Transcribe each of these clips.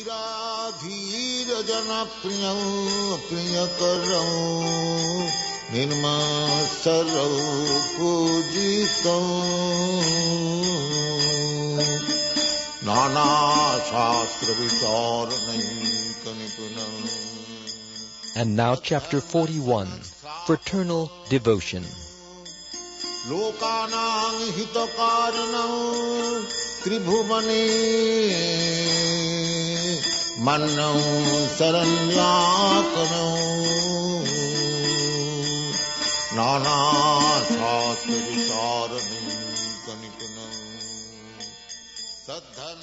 धीर जन प्रिय प्रिय करो निर्मसरो पूजितो नाना शास्त्र विचार निपुण. And now chapter 41, Fraternal Devotion. लोकानां हितकारिणं त्रिभुवने मन्नं शरण्याकरौ नाना शास्त्र विचारणं कनिपुनं.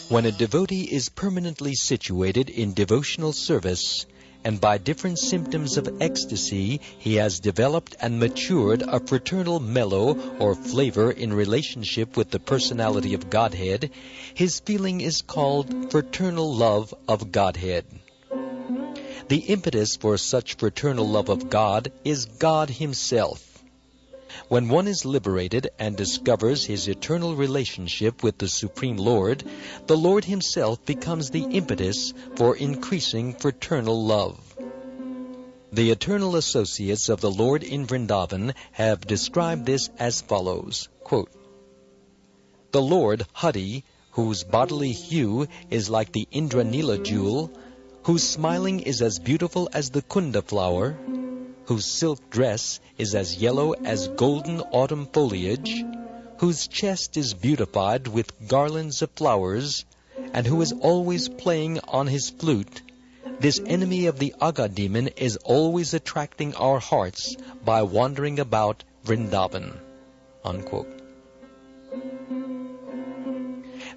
When a devotee is permanently situated in devotional service, and by different symptoms of ecstasy, he has developed and matured a fraternal mellow or flavor in relationship with the personality of Godhead, his feeling is called fraternal love of Godhead. The impetus for such fraternal love of God is God Himself. When one is liberated and discovers his eternal relationship with the Supreme Lord, the Lord Himself becomes the impetus for increasing fraternal love. The eternal associates of the Lord in Vrindavan have described this as follows, quote, "The Lord, Hari, whose bodily hue is like the Indranila jewel, whose smiling is as beautiful as the Kunda flower, whose silk dress is as yellow as golden autumn foliage, whose chest is beautified with garlands of flowers, and who is always playing on his flute, this enemy of the Aga demon is always attracting our hearts by wandering about Vrindavan." Unquote.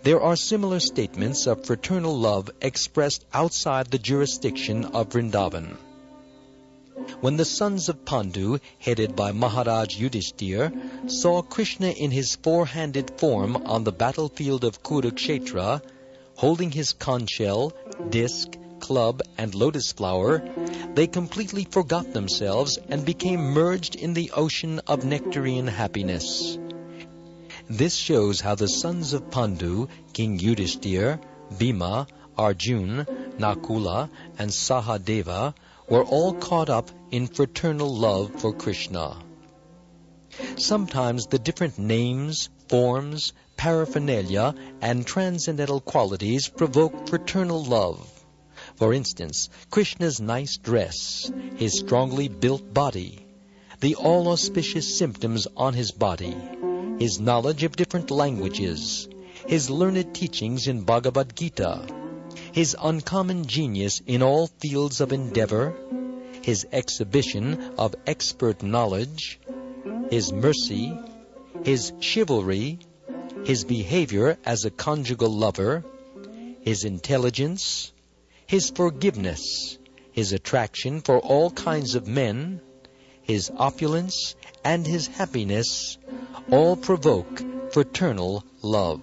There are similar statements of fraternal love expressed outside the jurisdiction of Vrindavan. When the sons of Pandu, headed by Maharaj Yudhishthir, saw Krishna in his four-handed form on the battlefield of Kurukshetra, holding his conch shell, disc, club, and lotus flower, they completely forgot themselves and became merged in the ocean of nectarine happiness. This shows how the sons of Pandu, King Yudhishthir, Bhima, Arjuna, Nakula, and Sahadeva, were all caught up in fraternal love for Krishna. Sometimes the different names, forms, paraphernalia, and transcendental qualities provoke fraternal love. For instance, Krishna's nice dress, his strongly built body, the all-auspicious symptoms on his body, his knowledge of different languages, his learned teachings in bhagavad-gita, his uncommon genius in all fields of endeavor, his exhibition of expert knowledge, his mercy, his chivalry, his behavior as a conjugal lover, his intelligence, his forgiveness, his attraction for all kinds of men, his opulence, and his happiness, all provoke fraternal love.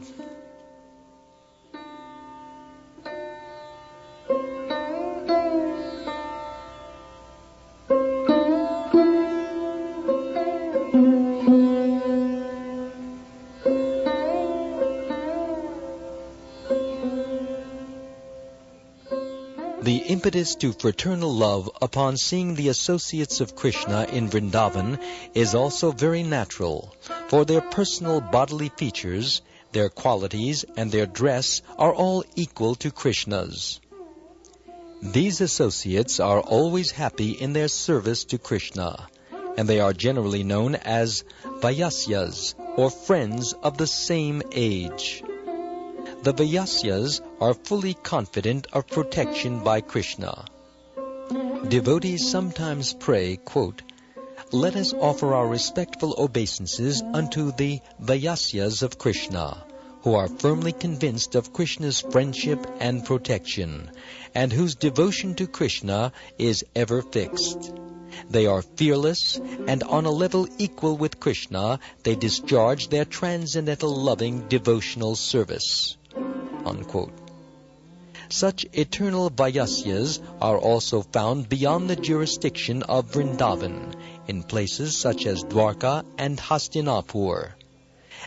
The impetus to fraternal love upon seeing the associates of Krishna in Vrindavan is also very natural, for their personal bodily features, their qualities, and their dress are all equal to Krishna's. These associates are always happy in their service to Krishna, and they are generally known as Vaisyas, or friends of the same age. The Vaisyas are fully confident of protection by Krishna. Devotees sometimes pray, quote, "Let us offer our respectful obeisances unto the Vaisyas of Krishna, who are firmly convinced of Krishna's friendship and protection, and whose devotion to Krishna is ever fixed. They are fearless, and on a level equal with Krishna, they discharge their transcendental loving devotional service." Unquote. Such eternal Vaisyas are also found beyond the jurisdiction of Vrindavan, in places such as Dwarka and Hastinapur.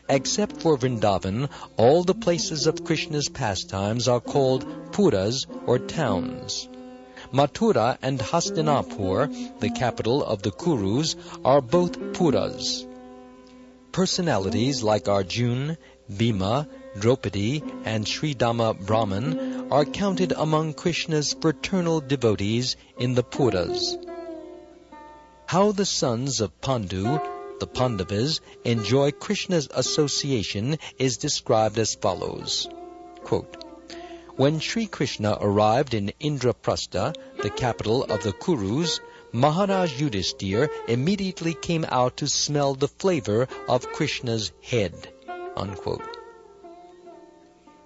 Except for Vrindavan, all the places of Krishna's pastimes are called puras or towns. Mathura and Hastinapur, the capital of the Kurus, are both puras. Personalities like Arjuna, Bhima, Draupadi, and Sridama Brahman are counted among Krishna's fraternal devotees in the puras. How the sons of Pandu, the Pandavas, enjoy Krishna's association is described as follows. Quote, when Sri Krishna arrived in Indraprastha, the capital of the Kurus, Maharaj Yudhishthir immediately came out to smell the flavor of Krishna's head. Unquote.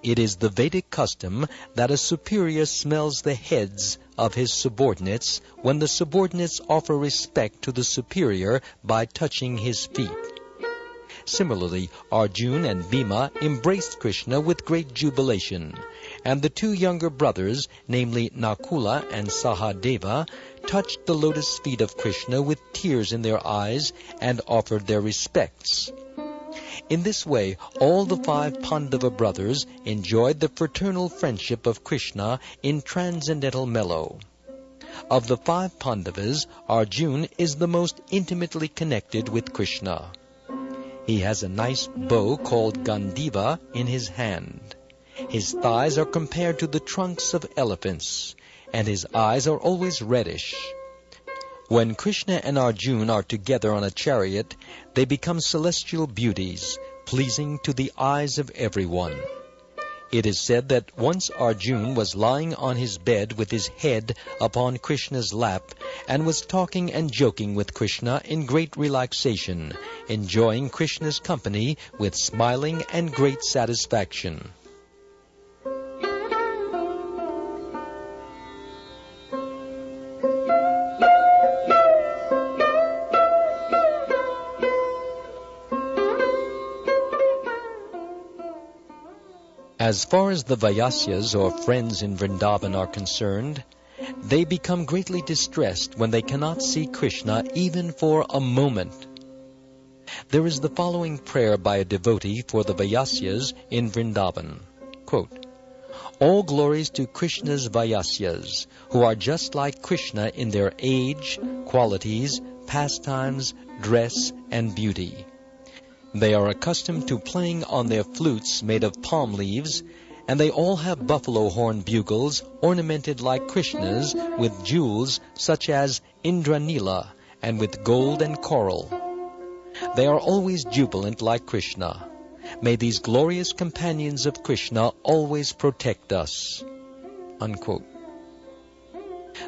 It is the Vedic custom that a superior smells the heads of his subordinates when the subordinates offer respect to the superior by touching his feet. Similarly, Arjuna and Bhima embraced Krishna with great jubilation, and the two younger brothers, namely Nakula and Sahadeva, touched the lotus feet of Krishna with tears in their eyes and offered their respects. In this way, all the 5 Pandava brothers enjoyed the fraternal friendship of Krishna in transcendental mellow. Of the 5 Pandavas, Arjuna is the most intimately connected with Krishna. He has a nice bow called Gandiva in his hand. His thighs are compared to the trunks of elephants, and his eyes are always reddish. When Krishna and Arjuna are together on a chariot, they become celestial beauties, pleasing to the eyes of everyone. It is said that once Arjuna was lying on his bed with his head upon Krishna's lap and was talking and joking with Krishna in great relaxation, enjoying Krishna's company with smiling and great satisfaction. As far as the Vaisyas or friends in Vrindavan are concerned, they become greatly distressed when they cannot see Krishna even for a moment. There is the following prayer by a devotee for the Vaisyas in Vrindavan. Quote, all glories to Krishna's Vaisyas, who are just like Krishna in their age, qualities, pastimes, dress, and beauty. They are accustomed to playing on their flutes made of palm leaves, and they all have buffalo horn bugles ornamented like Krishna's with jewels such as Indranila and with gold and coral. They are always jubilant like Krishna. May these glorious companions of Krishna always protect us. Unquote.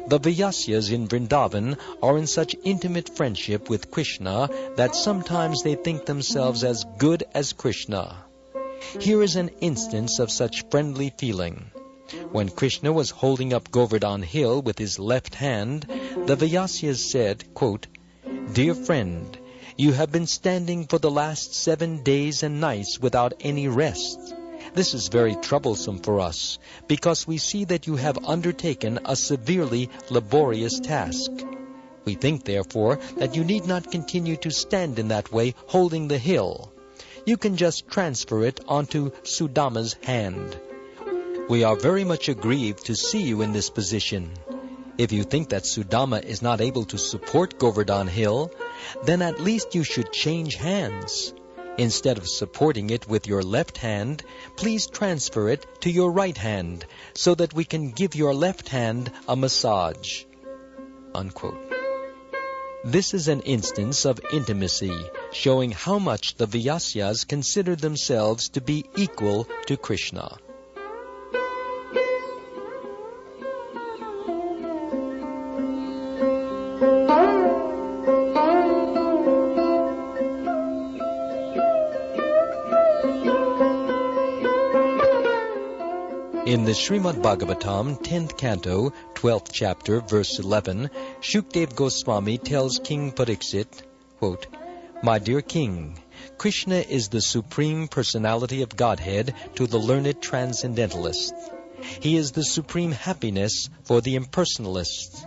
The Vaisyas in Vrindavan are in such intimate friendship with Krishna that sometimes they think themselves as good as Krishna. Here is an instance of such friendly feeling. When Krishna was holding up Govardhan Hill with his left hand, the Vaisyas said, quote, dear friend, you have been standing for the last 7 days and nights without any rest. This is very troublesome for us, because we see that you have undertaken a severely laborious task. We think, therefore, that you need not continue to stand in that way holding the hill. You can just transfer it onto Sudama's hand. We are very much aggrieved to see you in this position. If you think that Sudama is not able to support Govardhan Hill, then at least you should change hands. Instead of supporting it with your left hand, please transfer it to your right hand, so that we can give your left hand a massage. Unquote. This is an instance of intimacy, showing how much the Vaisyas consider themselves to be equal to Krishna. In the Srimad Bhagavatam, 10th canto, 12th chapter, verse 11, Shukdev Goswami tells King Pariksit, quote, my dear king, Krishna is the supreme personality of Godhead to the learned transcendentalist. He is the supreme happiness for the impersonalist.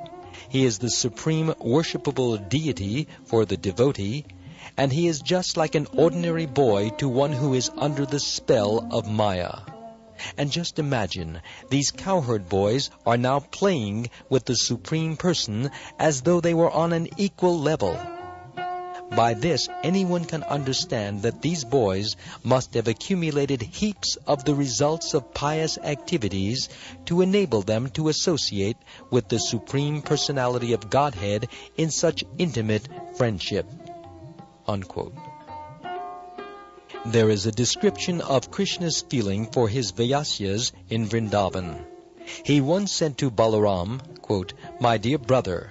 He is the supreme worshipable deity for the devotee, and he is just like an ordinary boy to one who is under the spell of Maya. And just imagine, these cowherd boys are now playing with the Supreme Person as though they were on an equal level. By this, anyone can understand that these boys must have accumulated heaps of the results of pious activities to enable them to associate with the Supreme Personality of Godhead in such intimate friendship." Unquote. There is a description of Krishna's feeling for his Vaisyas in Vrindavan. He once said to Balaram, quote, "My dear brother,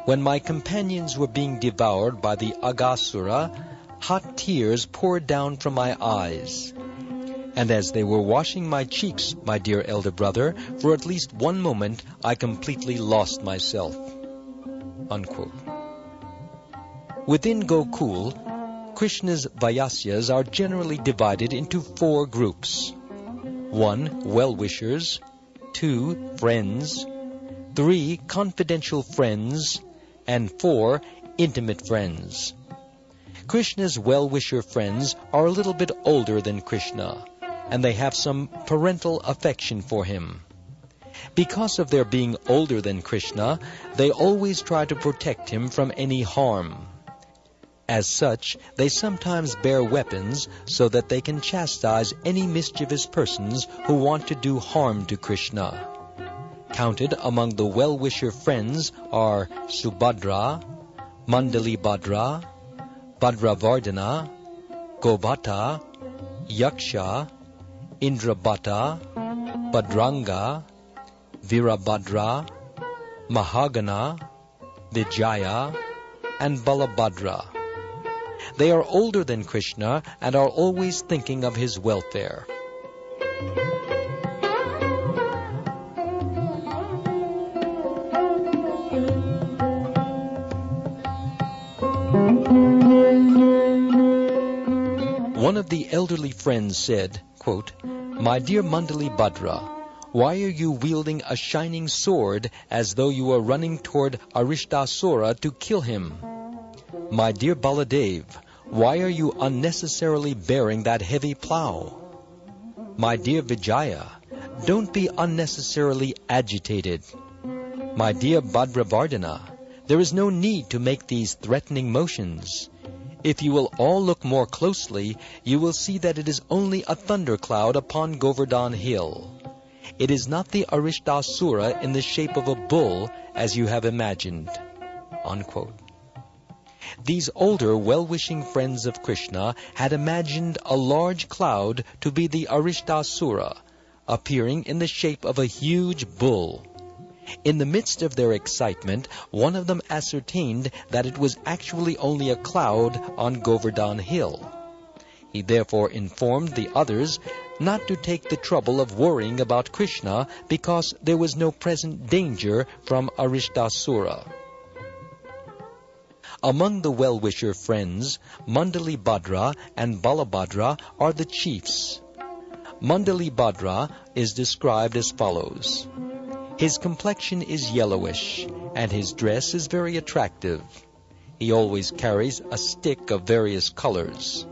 when my companions were being devoured by the Aghasura, hot tears poured down from my eyes. And as they were washing my cheeks, my dear elder brother, for at least one moment I completely lost myself." Unquote. Within Gokul, Krishna's Vaisyas are generally divided into 4 groups. 1. Well-wishers. 2. Friends. 3. Confidential friends. And 4. Intimate friends. Krishna's well-wisher friends are a little bit older than Krishna, and they have some parental affection for him. Because of their being older than Krishna, they always try to protect him from any harm. As such, they sometimes bear weapons so that they can chastise any mischievous persons who want to do harm to Krishna. Counted among the well-wisher friends are Subhadra, Mandali Bhadra, Bhadravardhana, Gobhata, Yaksha, Indrabhata, Bhadranga, Virabhadra, Mahagana, Vijaya, and Balabhadra. They are older than Krishna and are always thinking of his welfare. One of the elderly friends said, quote, "My dear Mandali Bhadra, why are you wielding a shining sword as though you were running toward Arishtasura to kill him? My dear Baladev, why are you unnecessarily bearing that heavy plow? My dear Vijaya, don't be unnecessarily agitated. My dear Bhadravardhana, there is no need to make these threatening motions. If you will all look more closely, you will see that it is only a thundercloud upon Govardhan Hill. It is not the Arishtasura in the shape of a bull, as you have imagined." Unquote. These older, well-wishing friends of Krishna had imagined a large cloud to be the Arishtasura, appearing in the shape of a huge bull. In the midst of their excitement, one of them ascertained that it was actually only a cloud on Govardhan Hill. He therefore informed the others not to take the trouble of worrying about Krishna because there was no present danger from Arishtasura. Among the well-wisher friends, Mandali Bhadra and Balabhadra are the chiefs. Mandali Bhadra is described as follows. His complexion is yellowish, and his dress is very attractive. He always carries a stick of various colors.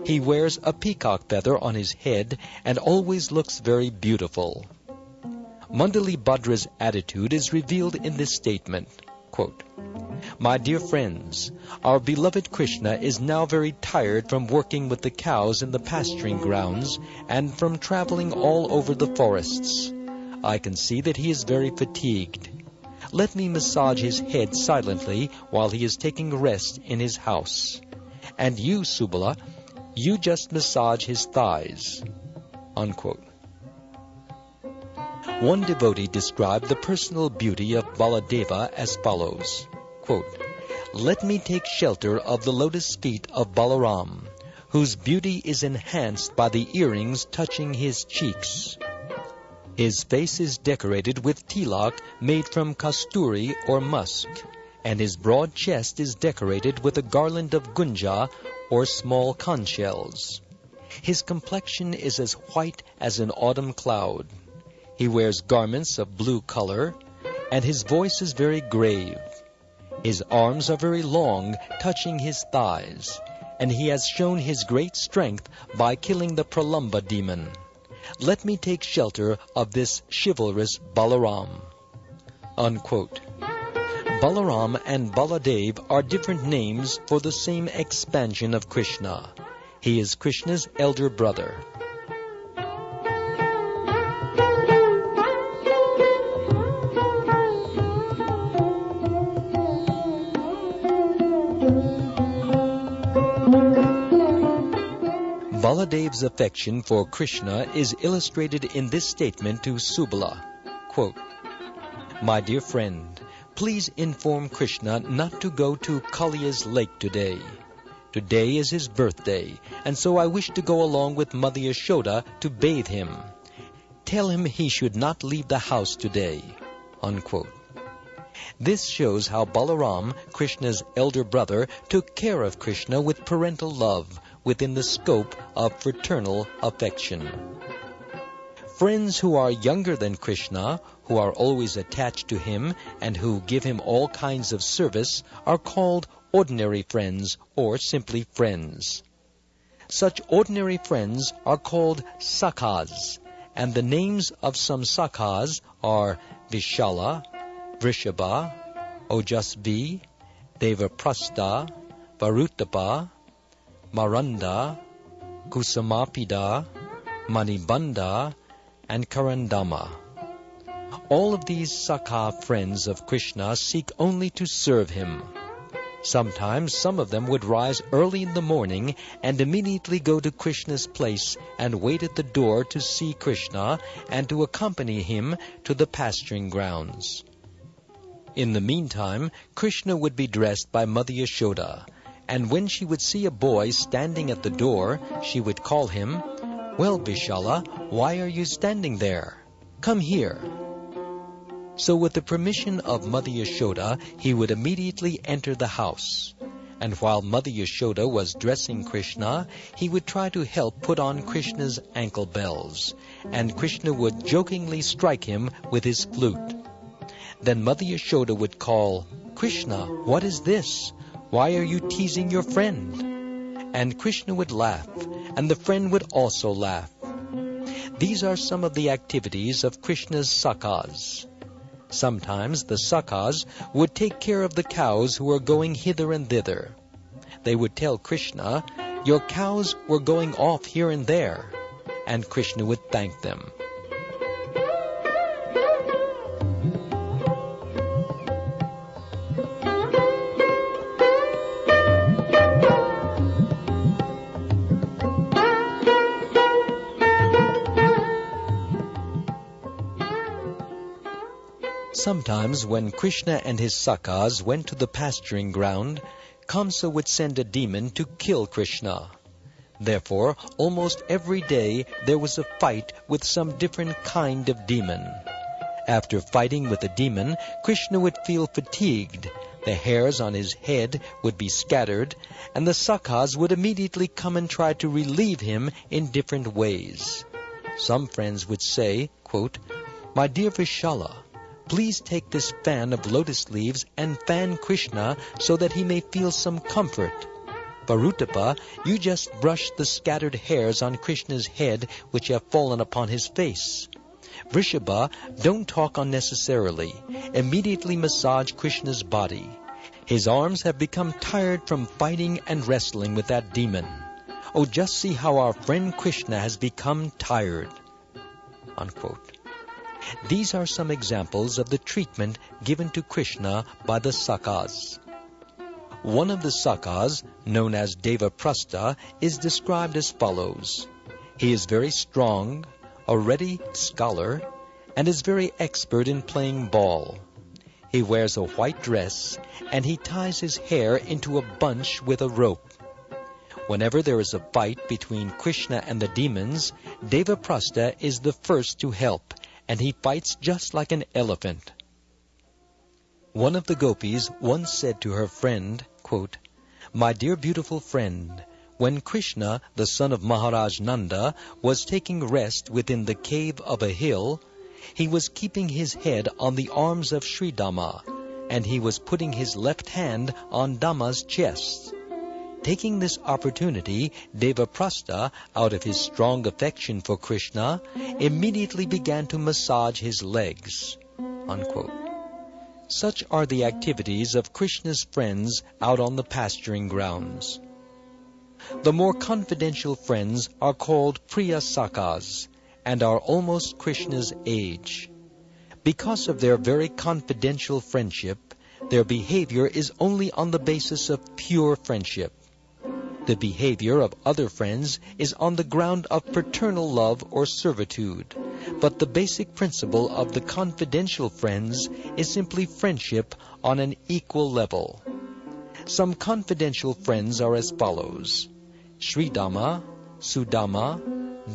He wears a peacock feather on his head and always looks very beautiful. Mandali Bhadra's attitude is revealed in this statement, quote, "My dear friends, our beloved Krishna is now very tired from working with the cows in the pasturing grounds and from traveling all over the forests. I can see that he is very fatigued. Let me massage his head silently while he is taking rest in his house. And you, Subala, you just massage his thighs." Unquote. One devotee described the personal beauty of Baladeva as follows, quote, "Let me take shelter of the lotus feet of Balaram, whose beauty is enhanced by the earrings touching his cheeks. His face is decorated with tilak made from kasturi or musk, and his broad chest is decorated with a garland of gunja or small conch shells. His complexion is as white as an autumn cloud. He wears garments of blue color, and his voice is very grave. His arms are very long, touching his thighs, and he has shown his great strength by killing the Pralamba demon. Let me take shelter of this chivalrous Balaram." Unquote. Balaram and Baladev are different names for the same expansion of Krishna. He is Krishna's elder brother. Baladev's affection for Krishna is illustrated in this statement to Subala, quote, "My dear friend, please inform Krishna not to go to Kaliya's lake today. Today is his birthday, and so I wish to go along with Mother Yashoda to bathe him. Tell him he should not leave the house today." Unquote. This shows how Balaram, Krishna's elder brother, took care of Krishna with parental love within the scope of fraternal affection. Friends who are younger than Krishna, who are always attached to him and who give him all kinds of service, are called ordinary friends or simply friends. Such ordinary friends are called sakhas, and the names of some sakhas are Vishala, Vrishabha, Ojasvi, Devaprastha, Varutapa, Maranda, Kusamapida, Manibanda, and Karandama. All of these Sakha friends of Krishna seek only to serve him. Sometimes some of them would rise early in the morning and immediately go to Krishna's place and wait at the door to see Krishna and to accompany him to the pasturing grounds. In the meantime, Krishna would be dressed by Mother Yashoda, and when she would see a boy standing at the door, she would call him, "Well, Vishala, why are you standing there? Come here." So with the permission of Mother Yashoda, he would immediately enter the house. And while Mother Yashoda was dressing Krishna, he would try to help put on Krishna's ankle bells, and Krishna would jokingly strike him with his flute. Then Mother Yashoda would call, "Krishna, what is this? Why are you teasing your friend?" And Krishna would laugh, and the friend would also laugh. These are some of the activities of Krishna's sakhas. Sometimes the sakhas would take care of the cows who were going hither and thither. They would tell Krishna, "Your cows were going off here and there," and Krishna would thank them. Sometimes when Krishna and his sakhas went to the pasturing ground, Kamsa would send a demon to kill Krishna. Therefore, almost every day there was a fight with some different kind of demon. After fighting with the demon, Krishna would feel fatigued, the hairs on his head would be scattered, and the sakhas would immediately come and try to relieve him in different ways. Some friends would say, quote, "My dear Vishala, please take this fan of lotus leaves and fan Krishna so that he may feel some comfort. Varutapa, you just brush the scattered hairs on Krishna's head which have fallen upon his face. Vrishabha, don't talk unnecessarily. Immediately massage Krishna's body. His arms have become tired from fighting and wrestling with that demon. Oh, just see how our friend Krishna has become tired." Unquote. These are some examples of the treatment given to Krishna by the sakhas. One of the sakhas, known as Devaprastha, is described as follows. He is very strong, a ready scholar, and is very expert in playing ball. He wears a white dress, and he ties his hair into a bunch with a rope. Whenever there is a fight between Krishna and the demons, Devaprastha is the first to help, and he fights just like an elephant. One of the gopis once said to her friend, quote, "My dear beautiful friend, when Krishna, the son of Maharaj Nanda, was taking rest within the cave of a hill, he was keeping his head on the arms of Sri Dama, and he was putting his left hand on Dama's chest. Taking this opportunity, Devaprastha, out of his strong affection for Krishna, immediately began to massage his legs." Unquote. Such are the activities of Krishna's friends out on the pasturing grounds. The more confidential friends are called Priya Sakhas and are almost Krishna's age. Because of their very confidential friendship, their behavior is only on the basis of pure friendship. The behavior of other friends is on the ground of fraternal love or servitude, but the basic principle of the confidential friends is simply friendship on an equal level. Some confidential friends are as follows: Sridama, Sudama,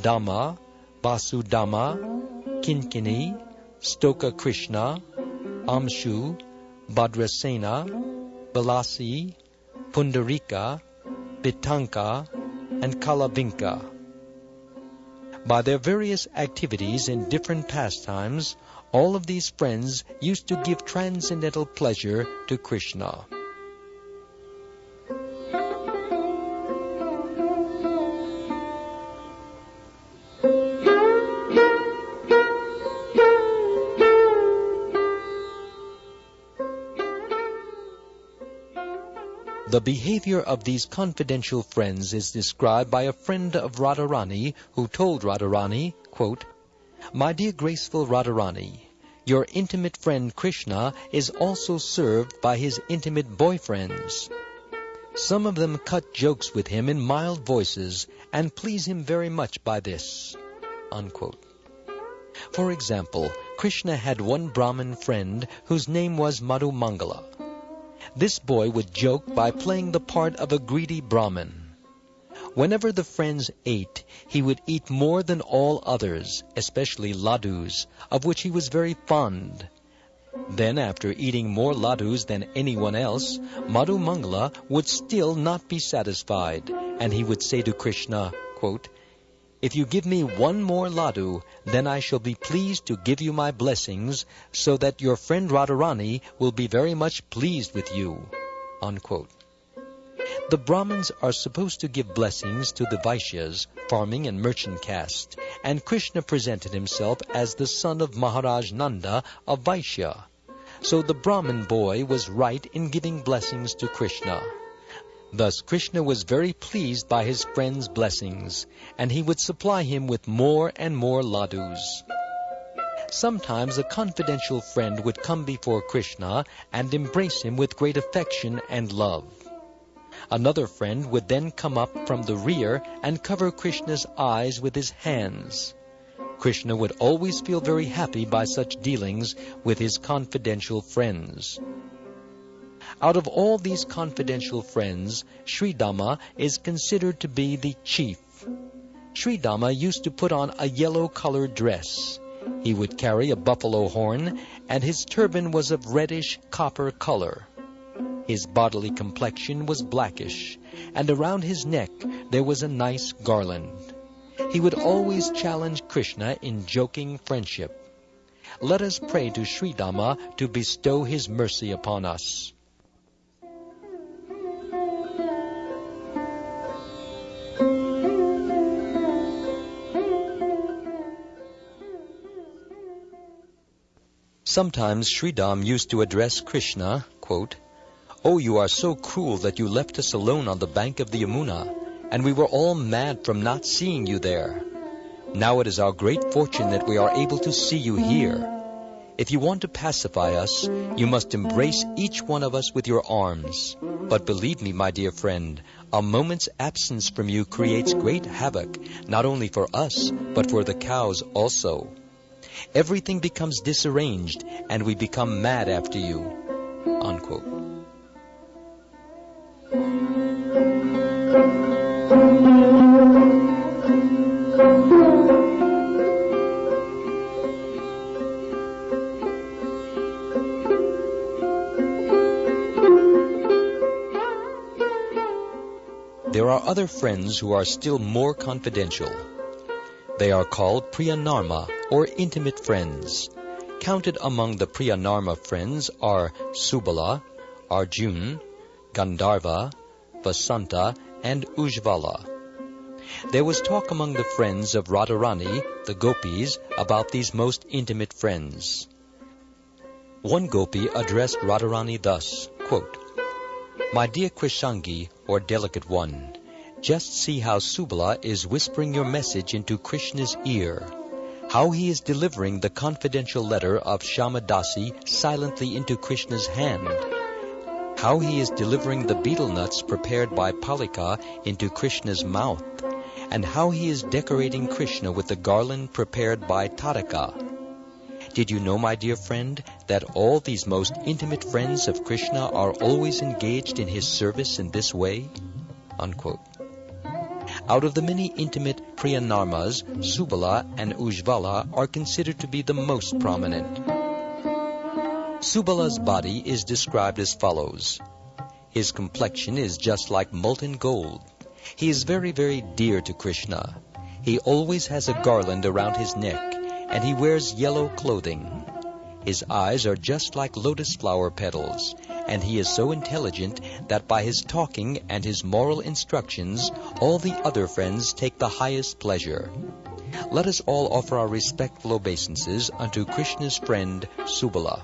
Dhamma, Vasudama, Kinkini, Stoka Krishna, Amshu, Bhadrasena, Tulasi, Pundarika, Pitanka, and Kalavinka. By their various activities in different pastimes, all of these friends used to give transcendental pleasure to Krishna. The behavior of these confidential friends is described by a friend of Radharani who told Radharani, quote, "My dear graceful Radharani, your intimate friend Krishna is also served by his intimate boyfriends. Some of them cut jokes with him in mild voices and please him very much by this." Unquote. For example, Krishna had one Brahmin friend whose name was Madhu Mangala. This boy would joke by playing the part of a greedy Brahmin. Whenever the friends ate, he would eat more than all others, especially ladus, of which he was very fond. Then, after eating more ladus than anyone else, Madhu Mangala would still not be satisfied, and he would say to Krishna, quote, "If you give me one more ladu, then I shall be pleased to give you my blessings, so that your friend Radharani will be very much pleased with you." Unquote. The Brahmins are supposed to give blessings to the Vaishyas, farming and merchant caste, and Krishna presented himself as the son of Maharaj Nanda, a Vaishya. So the Brahmin boy was right in giving blessings to Krishna. Thus Krishna was very pleased by his friend's blessings, and he would supply him with more and more ladus. Sometimes a confidential friend would come before Krishna and embrace him with great affection and love. Another friend would then come up from the rear and cover Krishna's eyes with his hands. Krishna would always feel very happy by such dealings with his confidential friends. Out of all these confidential friends, Sridama is considered to be the chief. Sridama used to put on a yellow-colored dress. He would carry a buffalo horn, and his turban was of reddish copper color. His bodily complexion was blackish, and around his neck there was a nice garland. He would always challenge Krishna in joking friendship. Let us pray to Sridama to bestow his mercy upon us. Sometimes Sridam used to address Krishna, quote, "Oh, you are so cruel that you left us alone on the bank of the Yamuna, and we were all mad from not seeing you there. Now it is our great fortune that we are able to see you here. If you want to pacify us, you must embrace each one of us with your arms. But believe me, my dear friend, a moment's absence from you creates great havoc, not only for us, but for the cows also. Everything becomes disarranged, and we become mad after you." Unquote. There are other friends who are still more confidential. They are called Priyanarma, or intimate friends. Counted among the Priyanarma friends are Subala, Arjun, Gandharva, Vasanta, and Ujvala. There was talk among the friends of Radharani, the gopis, about these most intimate friends. One gopi addressed Radharani thus, quote, "My dear Krishangi, or delicate one, just see how Subala is whispering your message into Krishna's ear, how he is delivering the confidential letter of Shyamadasi silently into Krishna's hand, how he is delivering the betel nuts prepared by Palika into Krishna's mouth, and how he is decorating Krishna with the garland prepared by Tadaka. Did you know, my dear friend, that all these most intimate friends of Krishna are always engaged in his service in this way?" Unquote. Out of the many intimate Priyanarmas, Subala and Ujvala are considered to be the most prominent. Subala's body is described as follows. His complexion is just like molten gold. He is very, very dear to Krishna. He always has a garland around his neck, and he wears yellow clothing. His eyes are just like lotus flower petals, and he is so intelligent that by his talking and his moral instructions, all the other friends take the highest pleasure. Let us all offer our respectful obeisances unto Krishna's friend Subala.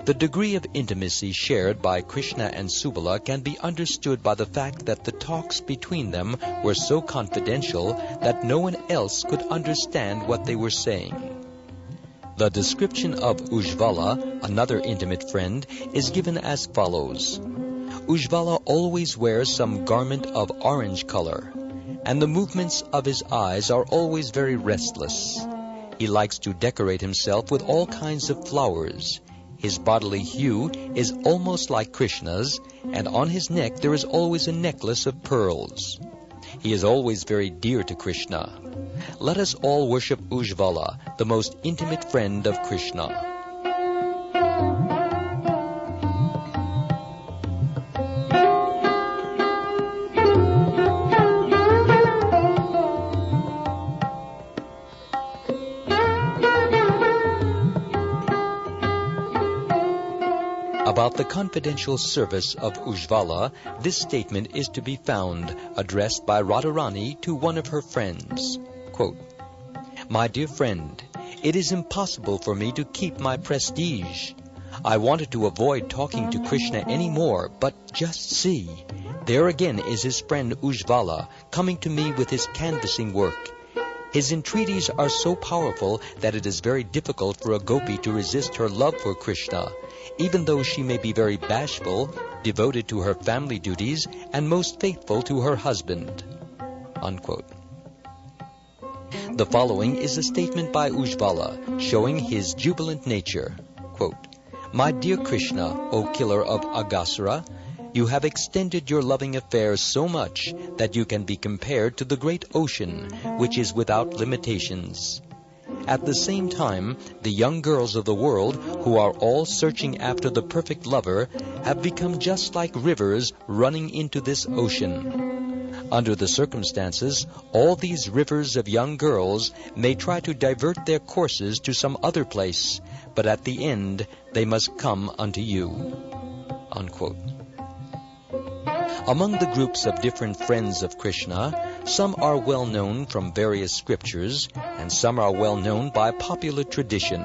The degree of intimacy shared by Krishna and Subala can be understood by the fact that the talks between them were so confidential that no one else could understand what they were saying. The description of Ujvala, another intimate friend, is given as follows. Ujvala always wears some garment of orange color, and the movements of his eyes are always very restless. He likes to decorate himself with all kinds of flowers. His bodily hue is almost like Krishna's, and on his neck there is always a necklace of pearls. He is always very dear to Krishna. Let us all worship Ujvala, the most intimate friend of Krishna. About the confidential service of Ujvala, this statement is to be found, addressed by Radharani to one of her friends. Quote, "My dear friend, it is impossible for me to keep my prestige. I wanted to avoid talking to Krishna any more, but just see, there again is his friend Ujvala coming to me with his canvassing work. His entreaties are so powerful that it is very difficult for a gopi to resist her love for Krishna, even though she may be very bashful, devoted to her family duties, and most faithful to her husband." Unquote. The following is a statement by Ujvala, showing his jubilant nature. Quote, "My dear Krishna, O killer of Aghasura, you have extended your loving affairs so much that you can be compared to the great ocean, which is without limitations. At the same time, the young girls of the world, who are all searching after the perfect lover, have become just like rivers running into this ocean. Under the circumstances, all these rivers of young girls may try to divert their courses to some other place, but at the end they must come unto you." Unquote. Among the groups of different friends of Krishna, some are well known from various scriptures, and some are well known by popular tradition.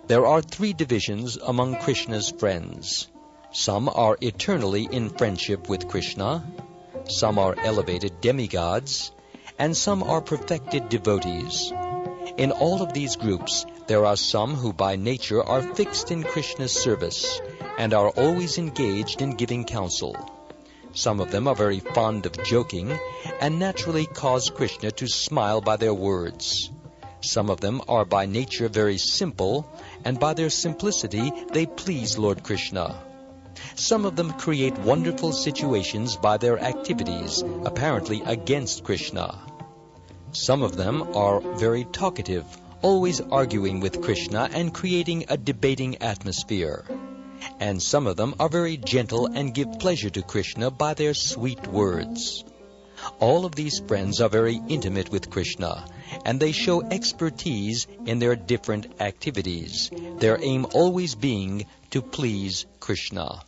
There are three divisions among Krishna's friends. Some are eternally in friendship with Krishna, some are elevated demigods, and some are perfected devotees. In all of these groups, there are some who by nature are fixed in Krishna's service, and are always engaged in giving counsel. Some of them are very fond of joking, and naturally cause Krishna to smile by their words. Some of them are by nature very simple, and by their simplicity they please Lord Krishna. Some of them create wonderful situations by their activities, apparently against Krishna. Some of them are very talkative, always arguing with Krishna and creating a debating atmosphere. And some of them are very gentle and give pleasure to Krishna by their sweet words. All of these friends are very intimate with Krishna, and they show expertise in their different activities, their aim always being to please Krishna.